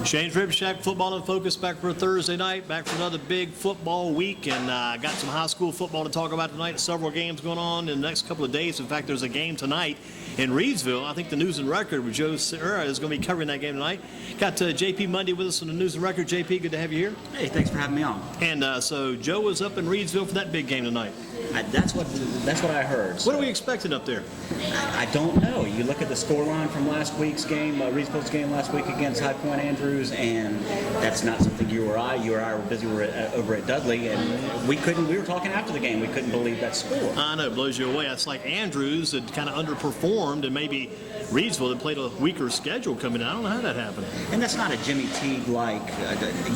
Shane's Rib Shack, football in focus, back for a Thursday night, back for another big football week, and got some high school football to talk about tonight. Several games going on in the next couple of days. In fact, there's a game tonight in Reedsville. I think the News and Record with Joe Serra is going to be covering that game tonight. Got JP Mundy with us on the News and Record. JP, good to have you here. Hey, thanks for having me on. And so Joe was up in Reedsville for that big game tonight. That's what I heard. So what are we expecting up there? I don't know. You look at the scoreline from last week's game, Reedsville's game last week against High Point Andrews, and that's not something you or I were busy over at Dudley, and we were talking after the game, we couldn't believe that score. I know, it blows you away. It's like Andrews had kind of underperformed, and maybe Reedsville had played a weaker schedule coming out. I don't know how that happened. And that's not a Jimmy Teague-like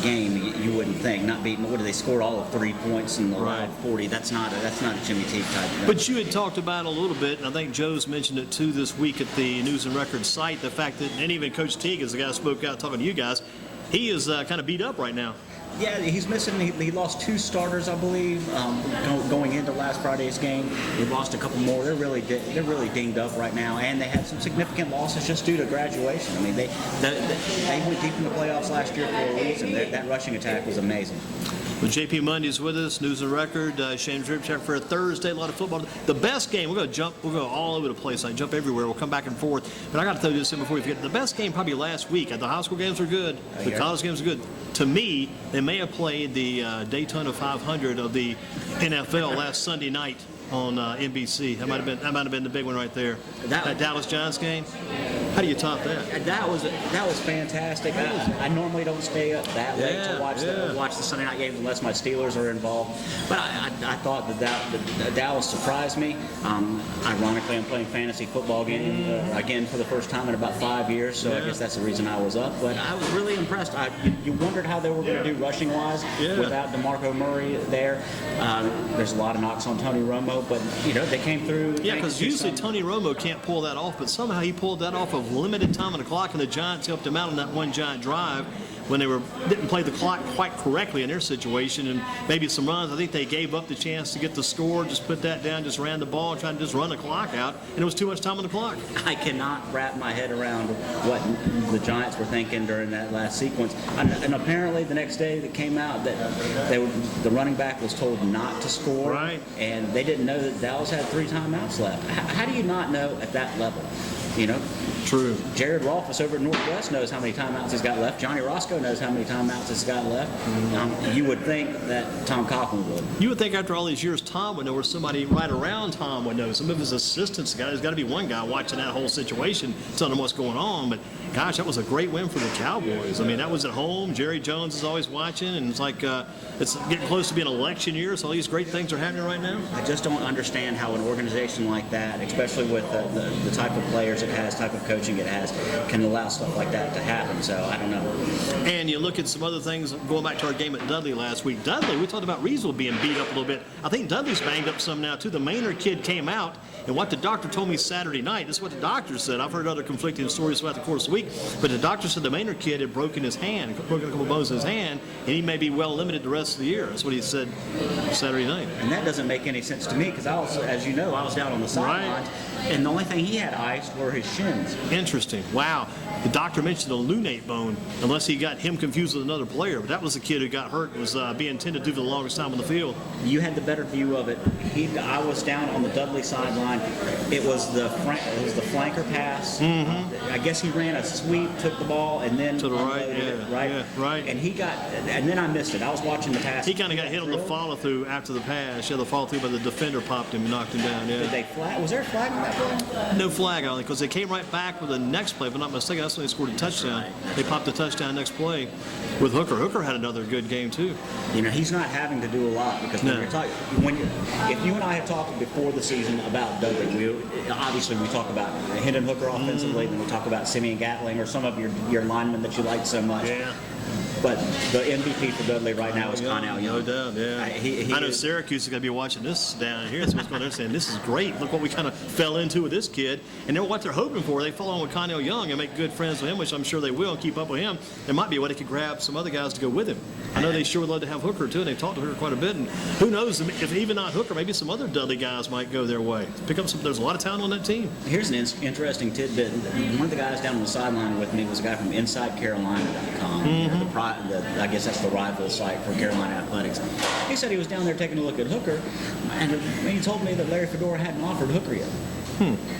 game, you wouldn't think. Not beating, what did they score all of 3 points in the allowed 40? That's not a Jimmy Teague type game. But you had talked about a little bit, and I think Joe's mentioned it too this week at the News and Record site, the fact that, and even Coach Teague, as the guy who spoke out talking to you guys, he is kind of beat up right now. Yeah, he's missing. He lost 2 starters, I believe, going into last Friday's game. He lost a couple more. They're really dinged up right now, and they had some significant losses just due to graduation. I mean, they went deep in the playoffs last year for a reason. That rushing attack was amazing. Well, JP Mundy's with us, News and Record, Shane's Rib Shack for a Thursday, a lot of football. The best game, we'll go all over the place. I jump everywhere. We'll come back and forth. But I got to throw this in before we forget. The best game probably last week. The high school games were good. The college games were good. To me, they may have played the Daytona 500 of the NFL last Sunday night on NBC. That might have been the big one right there. That Dallas Giants game. How do you top that? That was fantastic. I normally don't stay up that late to watch the Sunday night game unless my Steelers are involved. But I thought that Dallas surprised me. Ironically, I'm playing fantasy football game again for the first time in about 5 years, so I guess that's the reason I was up. But I was really impressed. You wondered how they were going to do rushing-wise without DeMarco Murray there. There's a lot of knocks on Tony Romo, but they came through. Yeah, because usually Tony Romo can't pull that off, but somehow he pulled that off of limited time on the clock, and the Giants helped him out on that one giant drive when they didn't play the clock quite correctly in their situation, and maybe some runs. I think they gave up the chance to get the score, just put that down, just ran the ball, trying to just run the clock out, and it was too much time on the clock. I cannot wrap my head around what the Giants were thinking during that last sequence. And apparently the next day that came out that the running back was told not to score, and they didn't know that Dallas had 3 timeouts left. How do you not know at that level? True. Jared Rolfus over at Northwest knows how many timeouts he's got left. Johnny Roscoe knows how many timeouts he's got left. You would think that Tom Coughlin would. You would think after all these years, Tom would know, or somebody right around Tom would know. Some of his assistants, there's got to be one guy watching that whole situation, telling him what's going on. But gosh, that was a great win for the Cowboys. I mean, that was at home. Jerry Jones is always watching, and it's like it's getting close to being an election year, so all these great things are happening right now. I just don't understand how an organization like that, especially with the type of players it has, type of coaching it has, can allow stuff like that to happen. So I don't know. And you look at some other things, going back to our game at Dudley last week. Dudley, we talked about Reedsville being beat up a little bit. I think Dudley's banged up some now, too. The Maynard kid came out, and what the doctor told me Saturday night, this is what the doctor said. I've heard other conflicting stories throughout the course of the week, but the doctor said the Maynard kid had broken his hand, broken a couple bones in his hand, and he may be well limited the rest of the year. That's what he said Saturday night. And that doesn't make any sense to me because I was, as you know, I was down on the sidelines, and the only thing he had iced were his shins. Interesting. Wow. The doctor mentioned a lunate bone, unless he got him confused with another player. But that was the kid who got hurt and was being tended to for the longest time on the field. You had the better view of it. I was down on the Dudley sideline. It was the flanker pass. I guess he ran a sweep, took the ball, and then to the right. And and then I missed it. I was watching the pass. He kind of got hit on the follow through after the pass. Yeah, the follow through, but the defender popped him and knocked him down. Yeah. Did they flag? Was there a flag on that play? No flag on it because they came right back with the next play. If I'm not mistaken, that's when they scored a touchdown. They popped a touchdown next play with Hooker. Hooker had another good game too. He's not having to do a lot because if you and I had talked before the season about Dudley, obviously we talk about Hendon Hooker offensively, then we talk about Simeon Gatling or some of your linemen that you like so much. Yeah. But the MVP for Dudley right now is Connell Young. No doubt, yeah. I know Syracuse is going to be watching this down here. So what's going on there saying, this is great. Look what we kind of fell into with this kid. And then what they're hoping for, they follow on with Connell Young and make good friends with him, which I'm sure they will, and keep up with him. There might be a way they could grab some other guys to go with him. I know they sure would love to have Hooker, too, and they've talked to Hooker quite a bit. And who knows, if even not Hooker, maybe some other Dudley guys might go their way. Pick up some. There's a lot of talent on that team. Here's an interesting tidbit. One of the guys down on the sideline with me was a guy from InsideCarolina.com. I guess that's the rival site for Carolina Athletics. He said he was down there taking a look at Hooker, and he told me that Larry Fedora hadn't offered Hooker yet.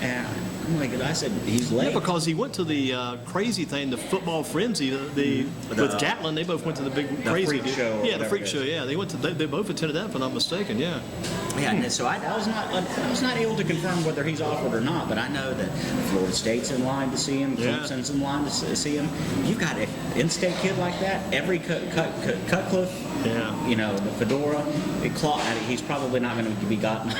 And I'm like, I said, he's late. Yeah, because he went to the crazy thing, the football frenzy, with Gatlin. They both went to the big crazy freak show. Yeah, the freak show. Yeah, they went to. They both attended that, if I'm not mistaken. Yeah. Yeah, and so I was not able to confirm whether he's offered or not, but I know that Florida State's in line to see him, Clemson's in line to see him. You've got an in-state kid like that. Every Cutcliffe, the Fedora, he's probably not going to be gotten.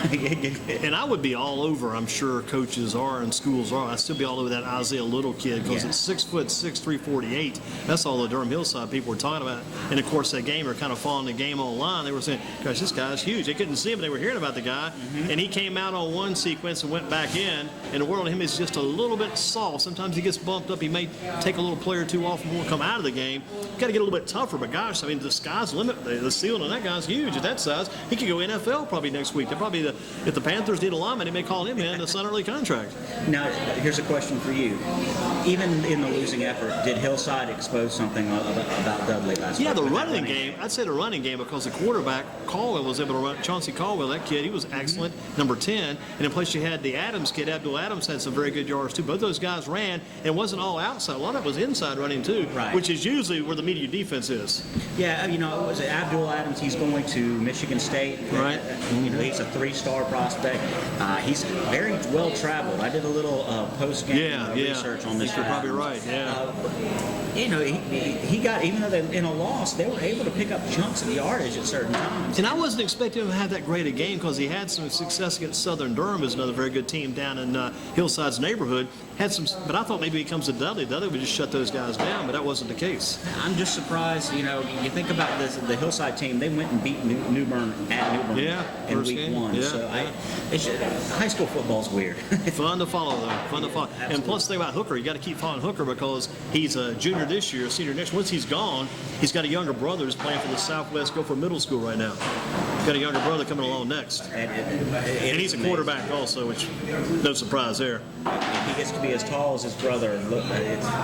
And I would be all over. I'm sure coaches are and schools are. I'd still be all over that Isaiah Little kid because it's 6'6", 348. That's all the Durham Hillside people were talking about. And of course, that game, they're kind of following the game online. They were saying, "Gosh, this guy's huge." They couldn't see him, but they were hearing about the guy. And he came out on one sequence and went back in. And the world of him is just a little bit soft. Sometimes he gets bumped up. He may take a little play or two off and won't come out of the game. Got to get a little bit tougher. But gosh, I mean, the sky's the limit. The ceiling on that guy's huge at that size. He could go NFL probably next week. If the Panthers need a lineman, they may call him in to sign an early contract. Now, here's a question for you. Even in the losing effort, did Hillside expose something about Dudley last week? Yeah, the running game. I'd say the running game because the quarterback, Caldwell, was able to run. Chauncey Caldwell, that kid, he was excellent, number 10. And in place you had the Adams kid, Abdul Adams, had some very good yards too. Both those guys ran, and it wasn't all outside. A lot of it was inside running too, which is usually where the media defense is. Yeah, it was Abdul Adams. He's going to Michigan State. Right. He's a 3-star prospect. He's very well traveled. I did a little post-game research on this. You're probably right. Yeah. He got, even though in a loss, they were able to pick up chunks of yardage at certain times. And I wasn't expecting him to have that great a game because he had some success against Southern Durham, is another very good team down in Hillside's neighborhood. But I thought maybe he comes to Dudley. Dudley would just shut those guys down, but that wasn't the case. I'm just surprised. You think about this, the Hillside team. They went and beat New Bern at New Bern in week 1. Yeah, so high school football's weird. Fun to follow, though. Fun to follow. Absolutely. And plus, the thing about Hooker, you got to keep following Hooker because he's a junior this year, senior next. Once he's gone, he's got a younger brother who's playing for the Southwest Gopher Middle School right now. Got a younger brother coming along next. And he's a quarterback also, which no surprise there. If he gets to be as tall as his brother,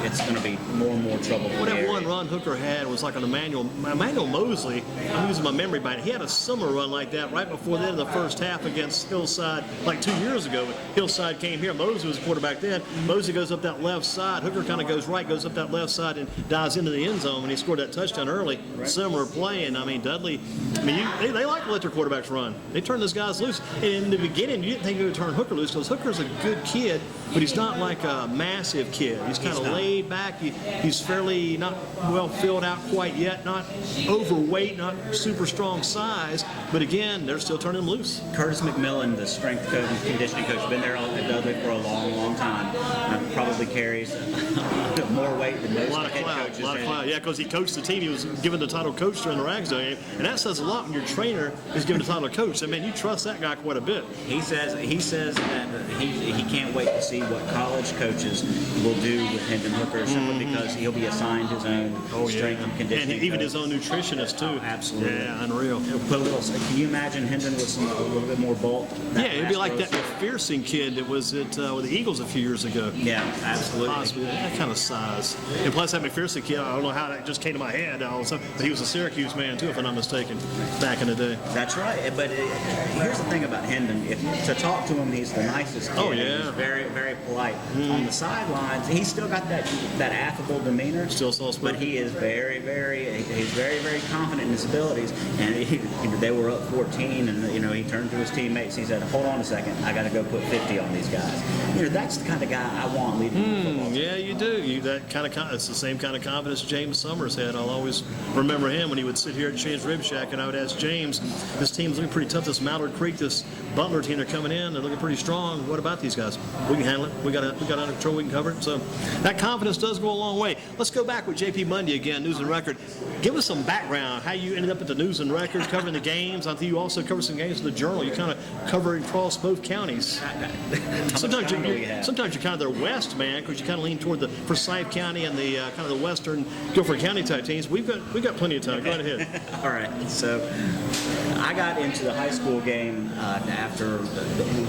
it's going to be more and more trouble. Well, that one run Hooker had was like on Emmanuel Mosley. I'm using my memory bite. He had a similar run like that right before the end of the first half against Hillside like 2 years ago. Hillside came here. Mosley was the quarterback then. Mosley goes up that left side. Hooker kind of goes right, goes up that left side and dives into the end zone when he scored that touchdown early. Right. Similar play. And, I mean, Dudley, they like to let their quarterbacks run. They turn those guys loose. And in the beginning, you didn't think they would turn Hooker loose because Hooker's a good kid, but he's not like a massive kid. He's kind of laid back. He's fairly not well filled out quite yet, not overweight, not super strong size. But again, they're still turning him loose. Curtis McMillan, the strength coach and conditioning coach, been there at Dudley for a long, long time. Probably carries more weight than most head coaches. A lot of clout. Yeah, because he coached the team. He was given the title coach during the Ragsdale game, and that says a lot when your trainer is given the title coach. I mean, you trust that guy quite a bit. He says that he can't wait to see what college coaches will do with Hendon Hooker simply because he'll be assigned his own strength and conditioning. And even his own nutritionist too. Absolutely. Yeah, unreal. Can you imagine Hendon with a little bit more bulk? Yeah, it'd be like that McPherson kid that was with the Eagles a few years ago. Yeah, absolutely. Possibly that kind of size. And plus that McPherson kid, I don't know how that just came to my head all of a sudden, but he was a Syracuse man too, if I'm not mistaken, back in the day. That's right. But here's the thing about Hendon. To talk to him, he's the nicest kid. Oh, yeah. He's very, very polite. On the sidelines, he's still got that affable demeanor. Still soft-spoken. But he is very, very confident in his abilities. And they were up 14, and he turned to his teammates. He said, "Hold on a second, I got to go put 50 on these guys." That's the kind of guy I want leading the football team. Yeah, you do. It's the same kind of confidence James Summers had. I'll always remember him when he would sit here at Shane's Rib Shack, and I would ask James, "This team's looking pretty tough. This Mallard Creek, this Butler team, they're coming in. They're looking pretty strong. What about these guys? We can handle it. We got it under control. We can cover it. So that confidence does go a long way. Let's go back with JP Mundy again, News and Record. Give us some background, how you ended up at the News and Record, covering the games. I think you also cover some games in the Journal. You kind of cover across both counties. Sometimes you're kind of their west, man, because you kind of lean toward the Forsyth County and the kind of the western Guilford County type teams. We've got plenty of time. Go right ahead. All right. So I got into the high school game after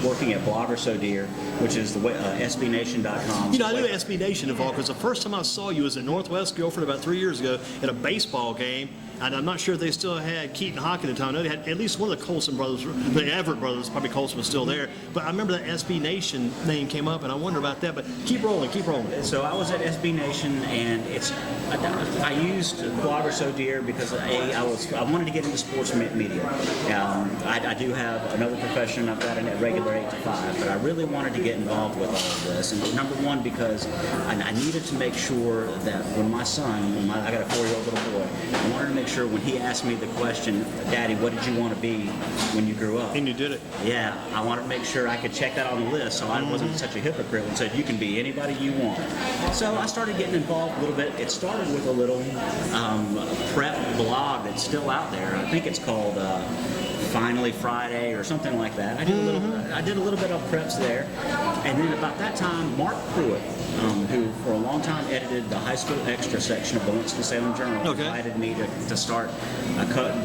working at Blogger So Dear, which is the SBNation.com. You know, I knew SB Nation involved because the first time I saw you was at Northwest Guilford about 3 years ago at a baseball game. And I'm not sure if they still had Keaton Hockey at the time. I know they had at least one of the Colson brothers, the Everett brothers, probably Colson was still there. But I remember that SB Nation name came up, and I wonder about that. But keep rolling. So I was at SB Nation, and I used Blogger So Dear because I wanted to get into sports media. I do have another profession. I've got a regular 8 to 5, but I really wanted to get involved with all of this. And number one, because I needed to make sure that when my son, I got a 4-year-old little boy, I wanted to make sure when he asked me the question, Daddy, what did you want to be when you grew up? And you did it. Yeah, I wanted to make sure I could check that on the list so I wasn't such a hypocrite and said, you can be anybody you want. So I started getting involved a little bit. It started with a little prep blog that's still out there. I think it's called Finally Friday or something like that. I did a little bit of preps there. And then about that time, Mark Pruitt, who for a long time edited the high school extra section of the Winston-Salem Journal, invited me to start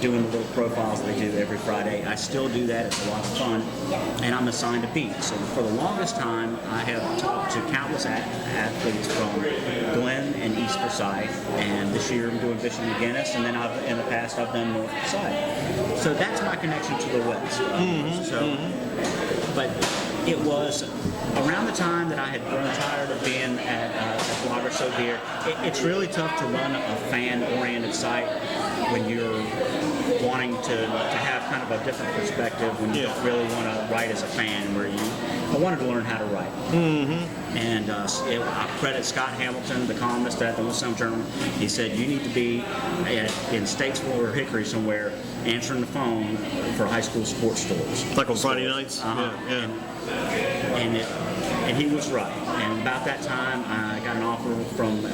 doing the little profiles that they do every Friday. I still do that. It's a lot of fun. And I'm assigned to beat. So for the longest time, I have talked to countless athletes from Glenn and East Forsyth. And this year I'm doing Bishop McGuinness. And then in the past I've done North Forsyth. So that's my connection to the West. But it was around the time that I had grown tired of being at Blogger So Dear. It's really tough to run a fan-oriented site when you're wanting to have kind of a different perspective, when you don't really want to write as a fan, I wanted to learn how to write. And I credit Scott Hamilton, the columnist at the Winston-Salem Journal. He said, you need to be in Statesville or Hickory somewhere answering the phone for high school sports stores. Like on Friday nights? And he was right. And about that time, I got an offer from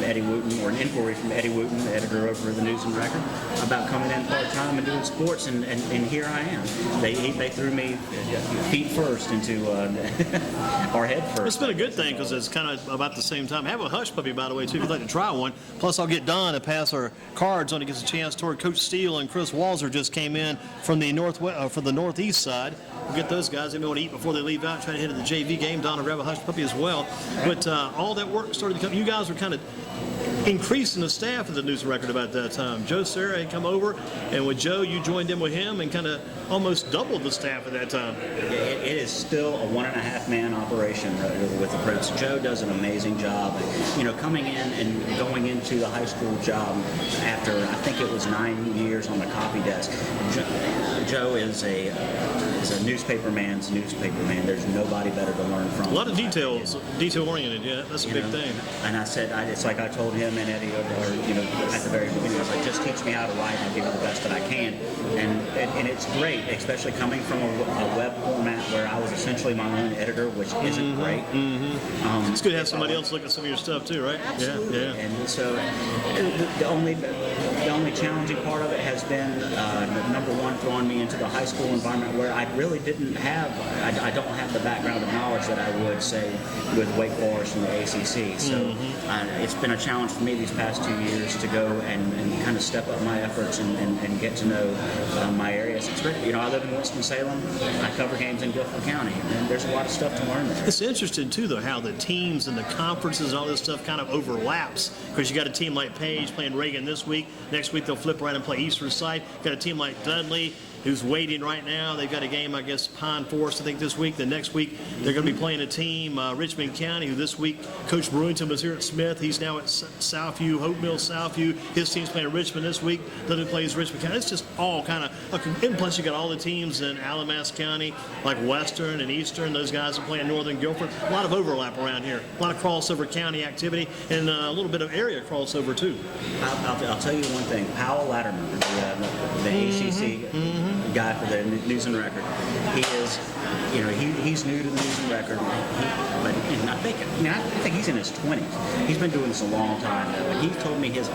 Eddie Wooten, or an inquiry from Eddie Wooten, the editor over the News and Record, about coming in part-time and doing sports, and here I am. They threw me feet first into, or head first. It's been a good thing because it's kind of about the same time. I have a hush puppy, by the way, too, if you'd like to try one. Plus, I'll get Don to pass our cards on. He gets a chance toward Coach Steele and Chris Walzer just came in from the northeast side. We'll get those guys. They may want to eat before they leave out, try to head to the JV game. Don will grab a hush puppy as well. But all that work started to come. You guys were kind of increasing the staff of the News and Record about that time. Joe Serra had come over, and with Joe, you joined in with him and kind of almost doubled the staff at that time. It is still a 1.5-man operation with the Prince. Joe does an amazing job. You know, coming in and going into the high school job after, I think it was 9 years on the copy desk, Joe is a newspaper man's newspaper man. There's nobody better to learn from. A lot of details, detail-oriented, yeah, that's a big thing. And I said, it's like I told him and Eddie, or at the very beginning, I was like, just teach me how to write and I'll give you the best that I can. And it's great, especially coming from a web format where I was essentially my own editor, which isn't great. It's good to have somebody else look at some of your stuff too, right? Absolutely. Yeah. And so the only challenging part of it has been, number one, throwing me into the high school environment where I really didn't have, I don't have the background of knowledge that I would, say, with Wake Forest and the ACC. So it's been a challenge for me these past 2 years to go and kind of step up my efforts and get to know my areas. It's great. You know, I live in Winston-Salem. I cover games in Guilford County, and there's a lot of stuff to learn there. It's interesting, too, though, how the teams and the conferences and all this stuff kind of overlaps. Because you got a team like Page playing Reagan this week. Next week, they'll flip around and play East Forsyth. Got a team like Dudley, who's waiting right now. They've got a game, I guess, Pine Forest, I think, this week. The next week, they're going to be playing a team, Richmond County, who this week, Coach Brewington was here at Smith. He's now at Southview, Hope Mill, Southview. His team's playing Richmond this week. Then it plays Richmond County. It's just all kind of, and plus you got all the teams in Alamass County, like Western and Eastern. Those guys are playing Northern Guilford. A lot of overlap around here. A lot of crossover county activity, and a little bit of area crossover, too. I'll tell you one thing. Powell Latterman, the ACC guy for the News and Record. He is, he's new to the News and Record, and I think he's in his 20s. He's been doing this a long time now, and he told me his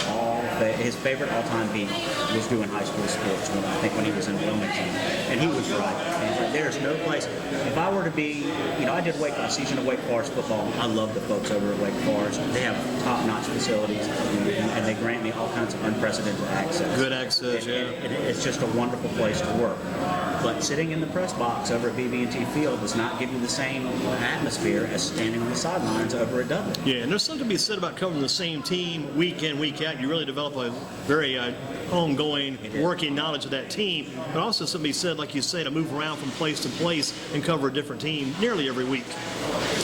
favorite all-time beat was doing high school sports when he was in Wilmington, and he was right. And there's no place. If I were to be, I did a season of Wake Forest football. I love the folks over at Wake Forest. They have top-notch facilities, and they grant me all kinds of unprecedented access. Good access, yeah. It's just a wonderful place to work. But sitting in the press box over at BB&T Field does not give you the same atmosphere as standing on the sidelines over at Dudley. Yeah, and there's something to be said about covering the same team week in, week out. You really develop a very ongoing working knowledge of that team. But also something to be said, like you say, to move around from place to place and cover a different team nearly every week.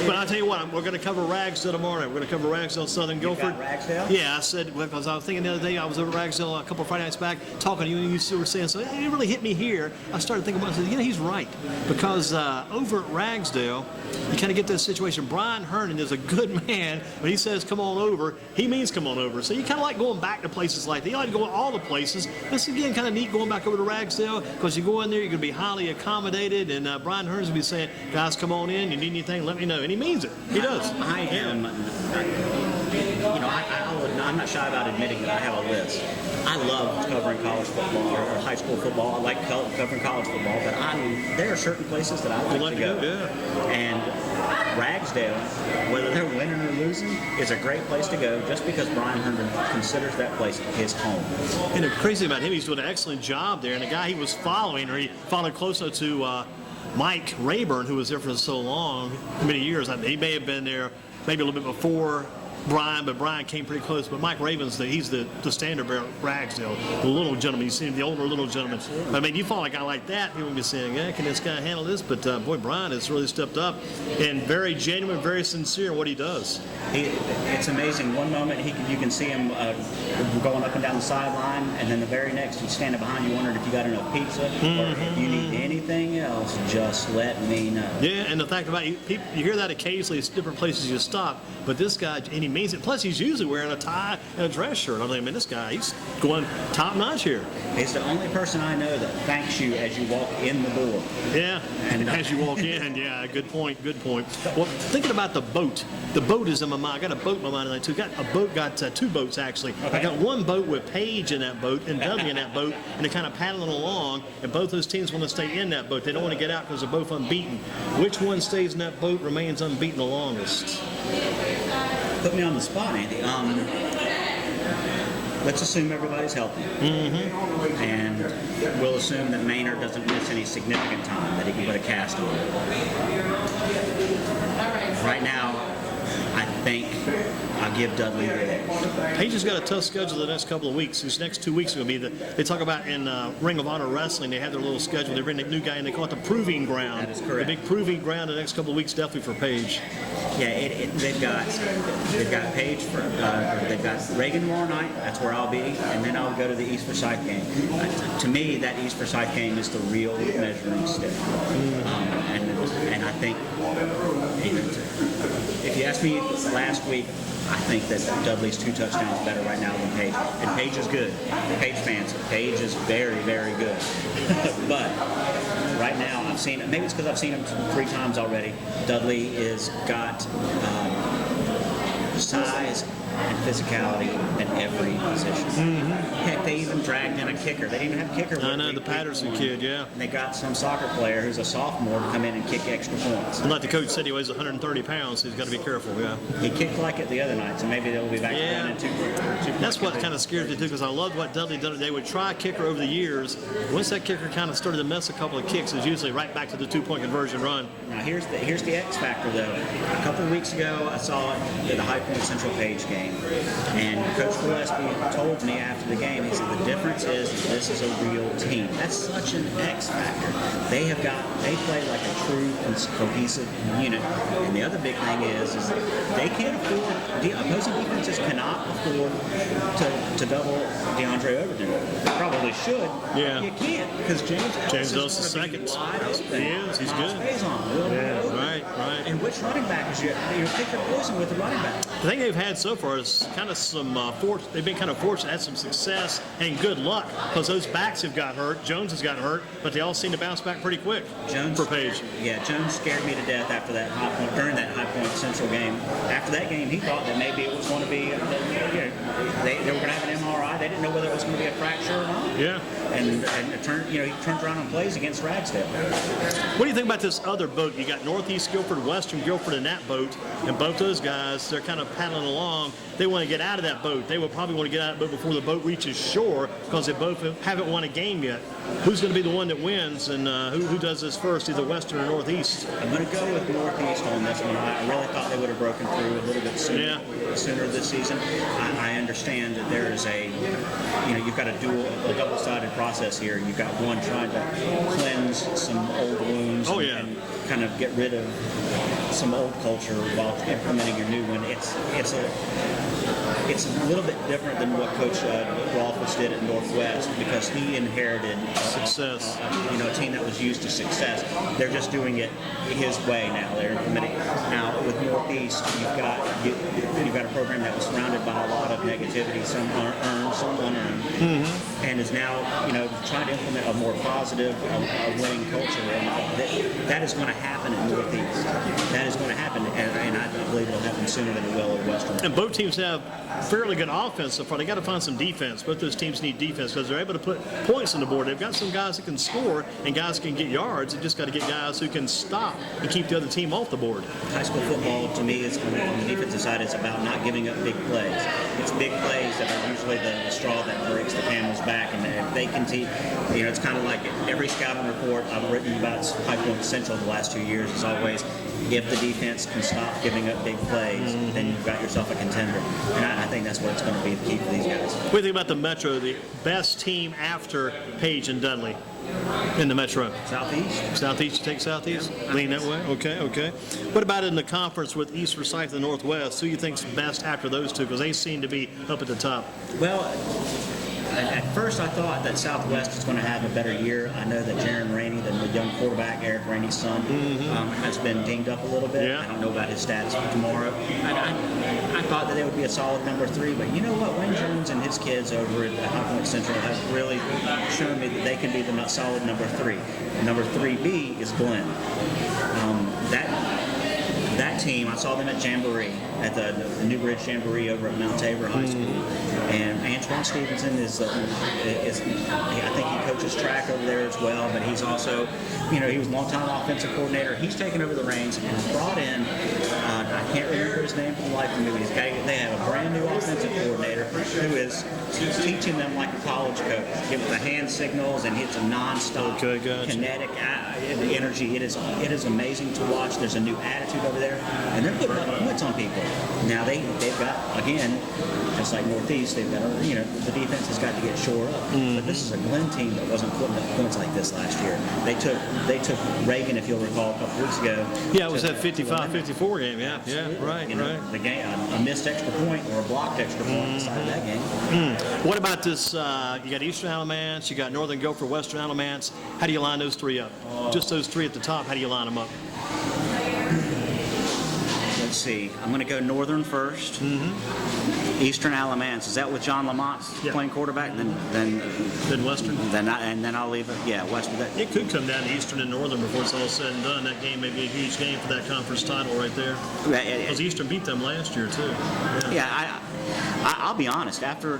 But I'll tell you what, we're going to cover Ragsdale tomorrow night. We're going to cover Ragsdale, Southern Guilford. Ragsdale? Yeah, I said, because I was thinking the other day, I was over at Ragsdale a couple of Friday nights back, talking to you, and you were saying, so it really hit me here. I started thinking about it, I said, he's right. Because over at Ragsdale, you kind of get this situation. Brian Herndon is a good man. When he says come on over, he means come on over. So you kind of like going back to places like that. You like to go to all the places. This is, again, kind of neat going back over to Ragsdale, because you go in there, you're going to be highly accommodated, and Brian Herndon's going to be saying, guys, come on in. You need anything, let me know. And he means it. He does. I am. I'm not shy about admitting that I have a list. I love covering college football or high school football. I like covering college football, but there are certain places that I like to go. And Ragsdale, whether they're winning or losing, is a great place to go just because Brian Herndon considers that place his home. And the crazy about him, he's doing an excellent job there. And the guy he was following, or he followed closer to Mike Rayburn, who was there for so long, many years. He may have been there maybe a little bit before Brian, but Brian came pretty close. But Mike Ravens, he's the standard bearer at Ragsdale, the little gentleman. You see him, the older little gentleman. I mean, you follow a guy like that, people will be saying, yeah, can this guy handle this? But boy, Brian has really stepped up and very genuine, very sincere in what he does. It's amazing. One moment you can see him going up and down the sideline, and then the very next he's standing behind you wondering if you got enough pizza or if you need anything else, just let me know. Yeah, and the fact about you hear that occasionally, it's different places you stop, but this guy, and he means it. Plus, he's usually wearing a tie and a dress shirt. I mean, this guy, he's going top notch here. He's the only person I know that thanks you as you walk in the door. Yeah, and as you walk in, yeah, good point, good point. Well, thinking about the boat is in my mind. I got a boat in my mind tonight, too. Got two boats, actually. Okay. I got one boat with Paige in that boat and Dudley in that boat, and they're kind of paddling along, and both those teams want to stay in that boat. They don't want to get out because they're both unbeaten. Which one stays in that boat remains unbeaten the longest? Put me on the spot, Andy. Let's assume everybody's healthy. Mm-hmm. And we'll assume that Maynard doesn't miss any significant time, that he can put a cast on. Right now, I think I'll give Dudley the edge. Paige has got a tough schedule the next couple of weeks. These next 2 weeks are going to be they talk about in Ring of Honor Wrestling, they have their little schedule. They bring a new guy in, they call it the Proving Ground. That is correct. The big Proving Ground the next couple of weeks, definitely for Paige. Yeah, they've got Paige they've got Reagan tomorrow night. That's where I'll be, and then I'll go to the East Forsyth game. To me, that East Forsyth game is the real measuring stick. And I think if you asked me last week, I think that Dudley's 2 touchdowns better right now than Paige. And Paige is good. Paige fans, Paige is very, very good. But right now, I've seen, maybe it's because I've seen him 3 times already, Dudley is got size and physicality in every position. Mm-hmm. Heck, they even dragged in a kicker. They didn't even have a kicker. I know, the Patterson kid, yeah. And they got some soccer player who's a sophomore to come in and kick extra points. And like the coach said, he weighs 130 pounds, so he's got to be careful, yeah. He kicked like it the other night, so maybe they'll be back to running 2 That's what kind of scares me, too, because I loved what Dudley did. They would try a kicker over the years. Once that kicker kind of started to miss a couple of kicks, it's usually right back to the 2-point conversion run. Now, here's the X factor, though. A couple of weeks ago, I saw it at the High Point Central Page game. And Coach Gillespie told me after the game, he said, the difference is this is a real team. That's such an X factor. They play like a true cohesive unit. And the other big thing is they can't afford, the opposing defenses cannot afford to double DeAndre Overton. They probably should. Yeah. You can't, because James Ellis is second. He is. He's good. Yeah, right. And And which running back is your pick your poison with the running back? The thing they've had so far is kind of some they've been kind of fortunate, had some success and good luck because those backs have got hurt. Jones has gotten hurt, but they all seem to bounce back pretty quick. Jones for Page. Yeah, Jones scared me to death after that High Point, during that High Point Central game. After that game, he thought that maybe it was going to be, they were going to have an MRI. They didn't know whether it was going to be a fracture or not. Yeah. And it turned, he turns around and plays against Ragsdale. What do you think about this other boat? You got Northeast Guilford, Western Guilford in that boat, and both those guys, they're kind of paddling along. They want to get out of that boat. They will probably want to get out of that boat before the boat reaches shore because they both haven't won a game yet. Who's going to be the one that wins, and who does this first, either Western or Northeast? I'm going to go with Northeast on this one. I really thought they would have broken through a little bit sooner this season. I understand that there is you've got a double-sided process here. You've got one trying to cleanse some old wounds and kind of get rid of some old culture while implementing your new one. It's a little bit different than what Coach Rolfus did at Northwest because he inherited success. A team that was used to success. They're just doing it his way now. They're implementing. Now with Northeast, you've got a program that was surrounded by a lot of negativity, some earned, some unearned, and is now trying to implement a more positive, winning culture. And that is going to happen at Northeast. That is going to happen, and I believe it'll happen sooner than it will at Western. And both teams have fairly good offense so far. They got to find some defense. Both those teams need defense because they're able to put points on the board. They've got some guys that can score and guys that can get yards. They just got to get guys who can stop and keep the other team off the board. High school football, to me, is on the defensive side. It's about not giving up big plays. It's big plays that are usually the straw that breaks the camel's back. And if they can teach, it's kind of like every scouting report I've written about High Point Central the last 2 years is always, if the defense can stop giving up big plays, then you've got yourself a contender. And I think that's what it's going to be the key for these guys. What do you think about the Metro, the best team after Page and Dudley in the Metro? Southeast. Southeast, you take Southeast? Yeah, lean that way? Okay. What about in the conference with East Forsyth and Northwest? Who do you think's best after those two? Because they seem to be up at the top. Well, at first I thought that Southwest was going to have a better year. I know that Jaron Rainey, the young quarterback, Eric Rainey's son, has been dinged up a little bit. Yeah. I don't know about his status for tomorrow. I thought that they would be a solid number 3, but you know what? Wayne Jones and his kids over at High Point Central have really shown me that they can be the solid number 3. Number 3B is Glenn. That team, I saw them at Jamboree, at the New Bridge Jamboree over at Mount Tabor High School. And Antoine Stevenson is I think he coaches track over there as well, but he's also, he was a long-time offensive coordinator. He's taken over the reins and brought in, I can't remember his name for the life of me, they have a brand new offensive coordinator who is teaching them like a college coach. Give the hand signals, and it's a non-stop kinetic energy. It is amazing to watch. There's a new attitude over there, and they're putting up points on people. Now they've got, again, just like Northeast, they've got the defense has got to get shore up. But this is a Glenn team that wasn't putting up points like this last year. They took Reagan, if you'll recall, a couple weeks ago. Yeah, it was that 55-54 game. Yeah, right. The game, a missed extra point or a blocked extra point inside that game. What about this? You got Eastern Alamance, you got Northern Guilford, Western Alamance. How do you line those three up? Just those three at the top. How do you line them up? Let's see. I'm going to go Northern first. Eastern Alamance. Is that with John Lamont's playing quarterback? Then Western. Then I'll leave it. Yeah, Western. It could come down to Eastern and Northern before it's all said and done. That game may be a huge game for that conference title right there. Because Eastern beat them last year too. I'll be honest. After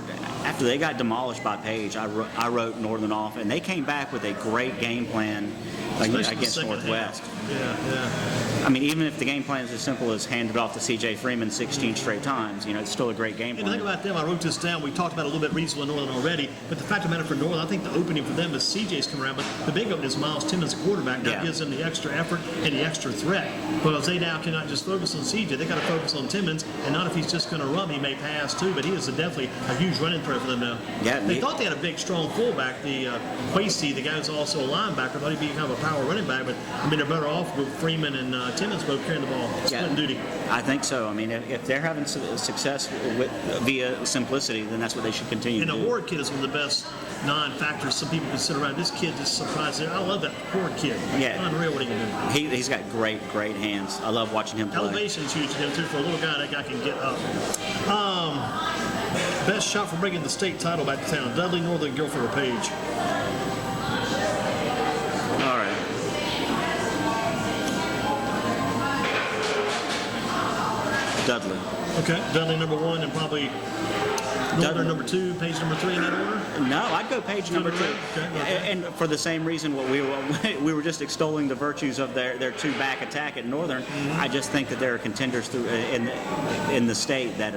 they got demolished by Page, I wrote Northern off, and they came back with a great game plan against Northwest. I mean, even if the game plan is as simple as hand it off to C.J. Freeman 16 straight times, it's still a great game plan. And the thing about them, I wrote this down. We talked about it a little bit Reedsville and Northern already, but the fact of the matter for Northern, I think the opening for them is C.J.'s coming around, but the big opening is Miles Timmons, the quarterback. That gives them the extra effort and the extra threat. Because they now cannot just focus on C.J. They got to focus on Timmons, and not if he's just going to run. He may pass too, but he is definitely a huge running threat for them now. They thought they had a big, strong fullback. The Quasey, the guy who's also a linebacker, thought he'd be kind of a power running back, but they're better off off with Freeman and Timmons both carrying the ball, splitting duty. I think so. I mean, if they're having success via simplicity, then that's what they should continue And to the do. Ward kid is one of the best non-factors some people consider. Right, this kid just surprised. I love that Ward kid. Yeah. Unreal what he can do. He's got great hands. I love watching him play. Elevation's huge to him too. For a little guy, that guy can get up. Best shot for bringing the state title back to town: Dudley, Northern, Guilford, or Page. All right. Dudley. Okay, Dudley number 1, and probably Northern number 2, Page number 3 in that order. No, I'd go Page number 2. Okay. And for the same reason, what we were just extolling the virtues of their two-back attack at Northern. I just think that there are contenders in the state that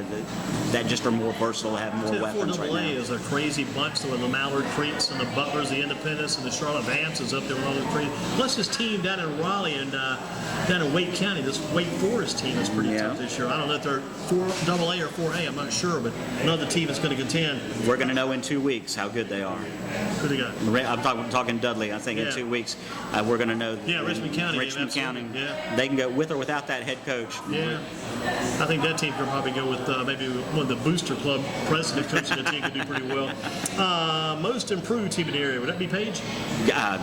just are more versatile, have more weapons right 4AA now. is a crazy bunch with the Mallard Creeks and the Butlers, the Independents, and the Charlotte Vances up there with all those crazy. Plus this team down in Raleigh and down in Wake County, this Wake Forest team is pretty tough this year. I don't know if they're 4AA or 4A, I'm not sure, but another team is going to contend. We're going to know in 2 weeks how good they are. Who they got? I'm talking Dudley. I think in 2 weeks we're going to know. Yeah, Richmond County. Richmond County. Yeah. They can go with or without that head coach. Yeah. I think that team could probably go with maybe one of the booster club president coaching the team could do pretty well. Most improved team in the area, would that be Page?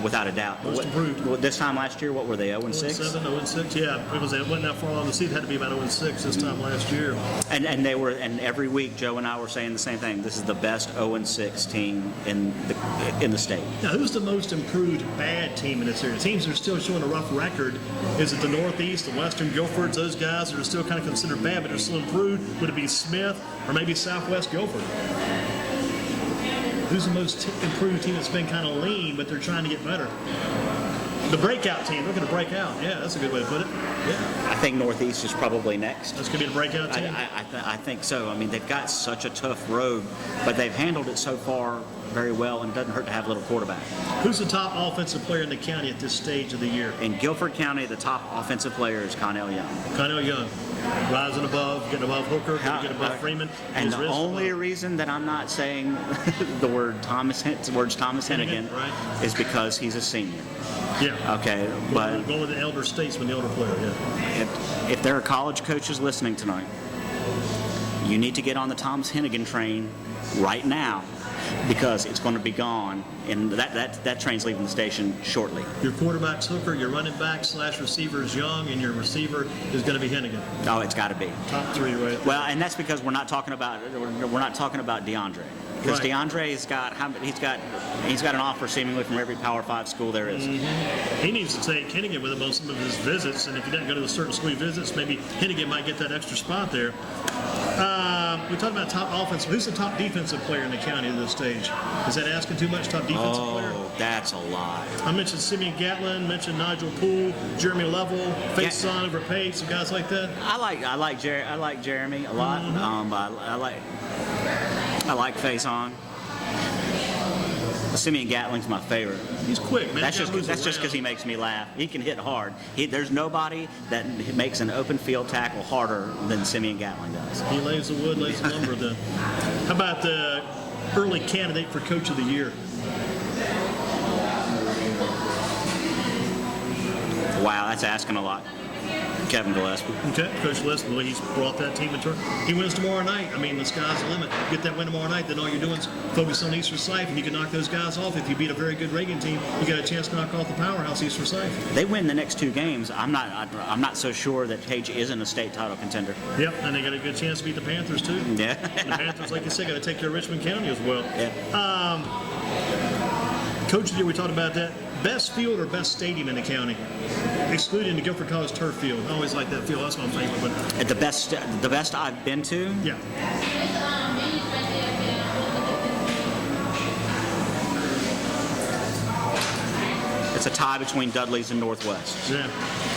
Without a doubt. Most improved. This time last year, what were they, 0-6? 7, 0-6, yeah. It wasn't that far along the season. It had to be about 0-6 this time last year. And every week Joe and I were saying the same thing. This is the best 0-6 team in the state. Now, who's the most improved bad team in this area? Teams that are still showing a rough record. Is it the Northeast, the Western Guilfords, those guys that are still kind of considered bad, but are still improved? Would it be Smith or maybe Southwest Guilford? Who's the most improved team that's been kind of lean, but they're trying to get better? The breakout team. Look at the breakout. Yeah, that's a good way to put it. Yeah. I think Northeast is probably next. That's going to be the breakout team? I think so. I mean, they've got such a tough road, but they've handled it so far very well, and it doesn't hurt to have a little quarterback. Who's the top offensive player in the county at this stage of the year? In Guilford County, the top offensive player is Connell Young. Connell Young. Rising above, getting above Hooker, getting above Freeman. And the only reason that I'm not saying the words Thomas Hennigan is because he's a senior. Yeah. Okay, but going with the elder statesman, the elder player. Yeah. If there are college coaches listening tonight, you need to get on the Thomas Hennigan train right now, because it's going to be gone, and that train's leaving the station shortly. Your quarterback's Hooker, your running back / receiver is Young, and your receiver is going to be Hennigan. Oh, it's got to be top 3, right? Well, and that's because we're not talking about DeAndre, because DeAndre he's got an offer seemingly from every Power 5 school there is. Mm-hmm. He needs to take Hennigan with him on some of his visits, and if he doesn't go to a certain school he visits, maybe Hennigan might get that extra spot there. We talked about top offense. Who's the top defensive player in the county at this stage? Is that asking too much? Top defensive player? Oh, that's a lot. I mentioned Simeon Gatlin, mentioned Nigel Poole, Jeremy Level, Faison over Page, some guys like that. I like Jeremy a lot. Mm-hmm. I like Faison. Simeon Gatling's my favorite. He's quick, man. That's just because he makes me laugh. He can hit hard. There's nobody that makes an open field tackle harder than Simeon Gatling does. He lays the wood, lays the lumber. Then, how about the early candidate for Coach of the Year? Wow, that's asking a lot. Kevin Gillespie. Okay, Coach Gillespie, well, he's brought that team into. He wins tomorrow night. I mean, the sky's the limit. Get that win tomorrow night, then all you're doing is focus on East Forsyth, and you can knock those guys off. If you beat a very good Reagan team, you got a chance to knock off the powerhouse East Forsyth. They win the next 2 games. I'm not so sure that Page isn't a state title contender. Yep, and they got a good chance to beat the Panthers too. Yeah. The Panthers, like you said, got to take care of Richmond County as well. Yeah. Coach of the Year, we talked about that. Best field or best stadium in the county, excluding the Guilford College turf field. I always like that field. That's my favorite. But The best I've been to. Yeah. It's a tie between Dudley's and Northwest. Yeah,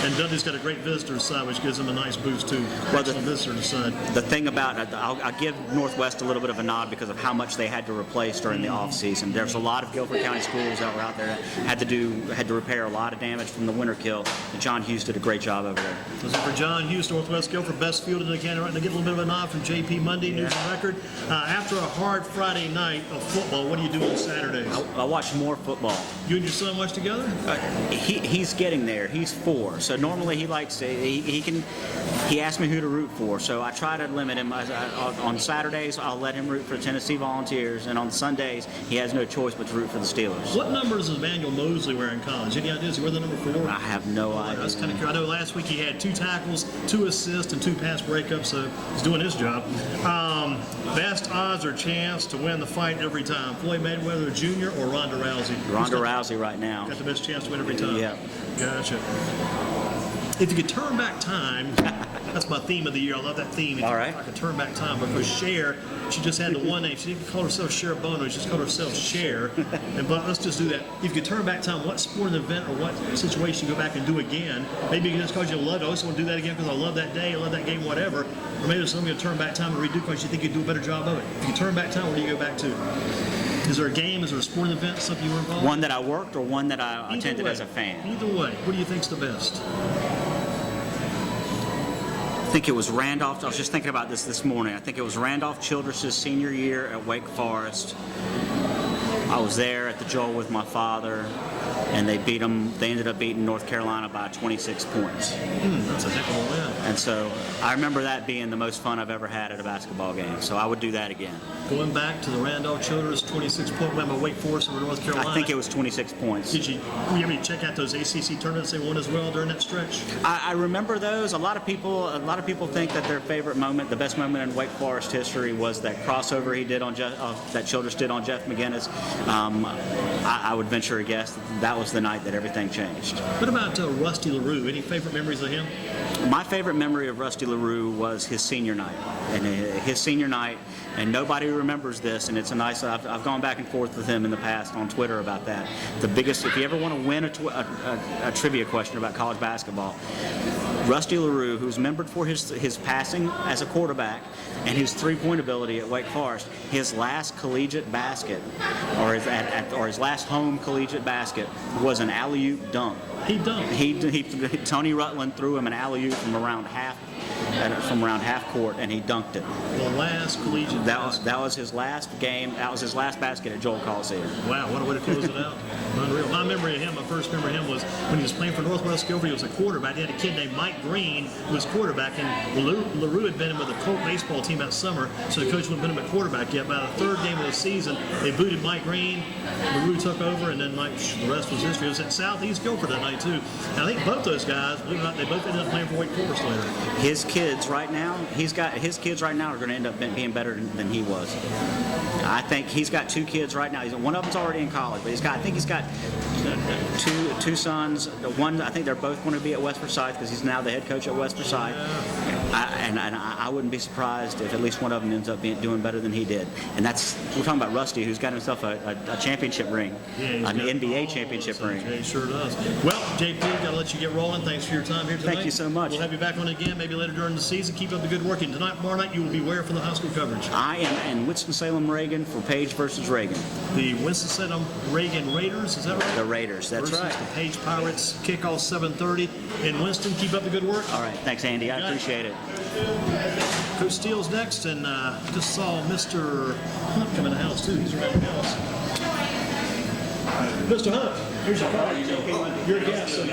and Dudley's got a great visitor side, which gives them a nice boost too. Well, the visitor side. The thing about it, I'll give Northwest a little bit of a nod because of how much they had to replace during the off season. There's a lot of Guilford County schools that were out there that had to repair a lot of damage from the winter kill. And John Hughes did a great job over there. So for John Hughes, Northwest Guilford, best field in the county. Right, and they get a little bit of a nod from JP Mundy, News and Record. After a hard Friday night of football, what do you do on Saturdays? I watch more football. You and your son watch together? He's getting there. He's 4, so normally he likes to. He asks me who to root for, so I try to limit him. On Saturdays, I'll let him root for Tennessee Volunteers, and on Sundays, he has no choice but to root for the Steelers. What numbers does Emmanuel Mosley wear in college? Any ideas? He wear the number 4? I have no idea. That's kind of curious. I know last week he had 2 tackles, 2 assists, and 2 pass breakups, so he's doing his job. Best odds or chance to win the fight every time? Floyd Mayweather Jr. or Ronda Rousey? Ronda Rousey right now. Got the best chance to win every time? Yeah. Gotcha. If you could turn back time, that's my theme of the year. I love that theme. All right. I could turn back time because Cher, she just had the one name. She didn't call herself Cher Bono. She just called herself Cher. But let's just do that. If you could turn back time, what sporting event or what situation you go back and do again? Maybe just because you love it. I also want to do that again because I love that day, I love that game, whatever. Or maybe there's something you turn back time and redo because you think you'd do a better job of it. If you turn back time, where do you go back to? Is there a game? Is there a sporting event? Something you were involved in? One that I worked or one that I attended as a fan? Either way. What do you think's the best? I think it was Randolph. I was just thinking about this morning. I think it was Randolph Childress's senior year at Wake Forest. I was there at the Joel with my father, and they beat them. They ended up beating North Carolina by 26 points. That's a heck of a win. And so I remember that being the most fun I've ever had at a basketball game. So I would do that again. Going back to the Randolph Childress 26-point win by Wake Forest over North Carolina. I think it was 26 points. Were you able to check out those ACC tournaments they won as well during that stretch? I remember those. A lot of people think that their favorite moment, the best moment in Wake Forest history, was that crossover he did on that Childress did on Jeff McGinnis. I would venture a guess that was the night that everything changed. What about Rusty LaRue? Any favorite memories of him? My favorite memory of Rusty LaRue was his senior night. And nobody remembers this, and it's a nice. I've gone back and forth with him in the past on Twitter about that. The biggest, if you ever want to win a trivia question about college basketball, Rusty LaRue, who's remembered for his passing as a quarterback and his three-point ability at Wake Forest, his last collegiate basket, or his last home collegiate basket, was an alley-oop dunk. He dunked. Tony Rutland threw him an alley-oop from around half court, and he dunked it. The last collegiate. That was his last game. That was his last basket at Joel Coliseum. Wow, what a way to close it out. Unreal. My first memory of him was when he was playing for Northwest Gilbert. He was a quarterback. They had a kid named Mike Green who was quarterback, and LaRue had been in with the Colt baseball team that summer, so the coach wouldn't have been him at quarterback yet. By the third game of the season, they booted Mike Green. LaRue took over, and then the rest was history. It was at Southeast Gilbert that night too. And I think both those guys, believe it or not, they both ended up playing for Wake Forest later. His kids right now are going to end up being better than he was. I think he's got 2 kids right now. One of them's already in college, but I think he's got two sons. One, I think they're both going to be at West Forsyth because he's now the head coach at West Forsyth. I wouldn't be surprised if at least one of them ends up doing better than he did. And we're talking about Rusty, who's got himself a championship ring, an NBA championship ring. Yeah, he sure does. Well, JP, got to let you get rolling. Thanks for your time here tonight. Thank you so much. We'll have you back on again, maybe later during the season. Keep up the good work. And tonight, tomorrow night, you will be where for the high school coverage? I am in Winston-Salem, Reagan for Page versus Reagan. The Winston-Salem Reagan Raiders, is that right? The Raiders, that's versus right. The Page Pirates, kickoff 7:30 in Winston. Keep up the good work. All right, thanks, Andy. I appreciate it. Coach Steele's next, and just saw Mr. Hunt come in the house, too. He's around the house. Mr. Hunt, here's your card. You're a guest.